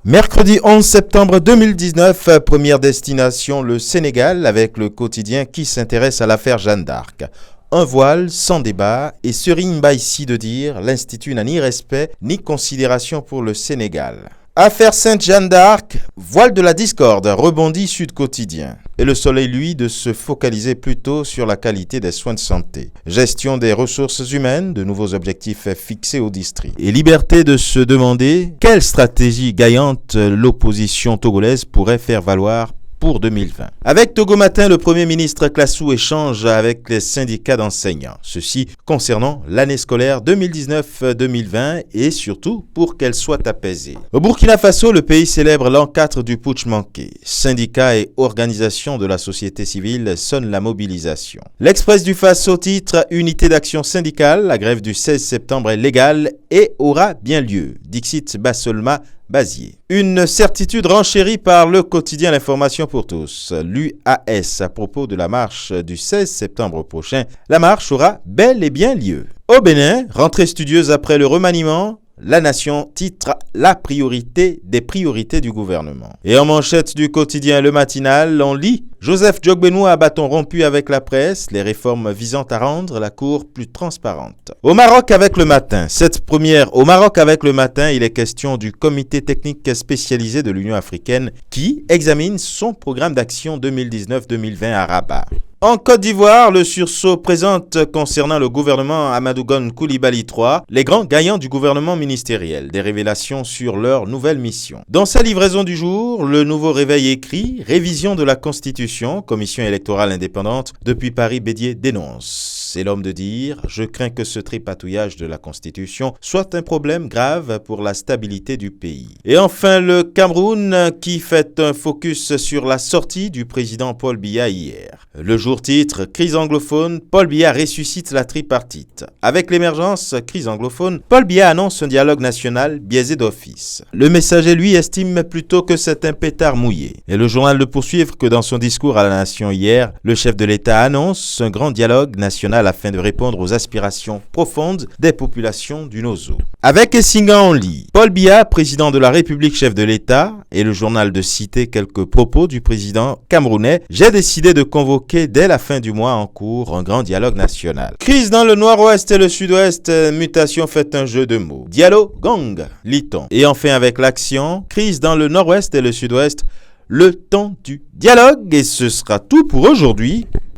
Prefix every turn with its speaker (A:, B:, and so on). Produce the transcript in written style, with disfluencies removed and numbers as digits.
A: Mercredi 11 septembre 2019, première destination le Sénégal avec le quotidien qui s'intéresse à l'affaire Jeanne d'Arc. Un voile sans débat et Serigne Mbaye Sy de dire l'Institut n'a ni respect ni considération pour le Sénégal. Affaire Sainte-Jeanne d'Arc, voile de la discorde, rebondit Sud Quotidien. Et le Soleil, lui, de se focaliser plutôt sur la qualité des soins de santé. Gestion des ressources humaines, de nouveaux objectifs fixés au district. Et liberté de se demander quelle stratégie gagnante l'opposition togolaise pourrait faire valoir pour 2020. Avec Togo Matin, le Premier ministre Classou échange avec les syndicats d'enseignants. Ceci concernant l'année scolaire 2019-2020 et surtout pour qu'elle soit apaisée. Au Burkina Faso, le pays célèbre l'an 4 du putsch manqué. Syndicats et organisations de la société civile sonnent la mobilisation. L'Express du Faso titre « Unité d'action syndicale, la grève du 16 septembre est légale et aura bien lieu ». Dixit Bassolma Bazier. Une certitude renchérie par le quotidien L'Information pour tous, l'UAS, à propos de la marche du 16 septembre prochain. La marche aura bel et bien lieu. Au Bénin, rentrée studieuse après le remaniement, La Nation titre la priorité des priorités du gouvernement. Et en manchette du quotidien Le Matinal, on lit Joseph Diogbenoua à bâton rompu avec la presse, les réformes visant à rendre la Cour plus transparente. Au Maroc avec le matin, cette première au Maroc avec le matin, il est question du comité technique spécialisé de l'Union africaine qui examine son programme d'action 2019-2020 à Rabat. En Côte d'Ivoire, le sursaut présente concernant le gouvernement Amadou Gon Coulibaly III, les grands gagnants du gouvernement ministériel, des révélations sur leur nouvelle mission. Dans sa livraison du jour, le nouveau réveil écrit « Révision de la Constitution, commission électorale indépendante, depuis Paris Bédier dénonce ». C'est l'homme de dire « Je crains que ce tripatouillage de la Constitution soit un problème grave pour la stabilité du pays ». Et enfin, le Cameroun qui fait un focus sur la sortie du président Paul Biya hier. Le jour titre « Crise anglophone, Paul Biya ressuscite la tripartite ». Avec l'émergence crise anglophone, Paul Biya annonce un dialogue national biaisé d'office. Le Messager, lui, estime plutôt que c'est un pétard mouillé. Et le journal de poursuivre que dans son discours à la nation hier, le chef de l'État annonce un grand dialogue national afin de répondre aux aspirations profondes des populations du Nozo. Avec Essinga en lit, Paul Biya, président de la République, chef de l'État, et le journal de citer quelques propos du président camerounais, j'ai décidé de convoquer dès la fin du mois en cours un grand dialogue national. Crise dans le nord-ouest et le sud-ouest, mutation fait un jeu de mots. Dialogue, gong, lit-on. Et enfin avec l'action, crise dans le nord-ouest et le sud-ouest, le temps du dialogue. Et ce sera tout pour aujourd'hui.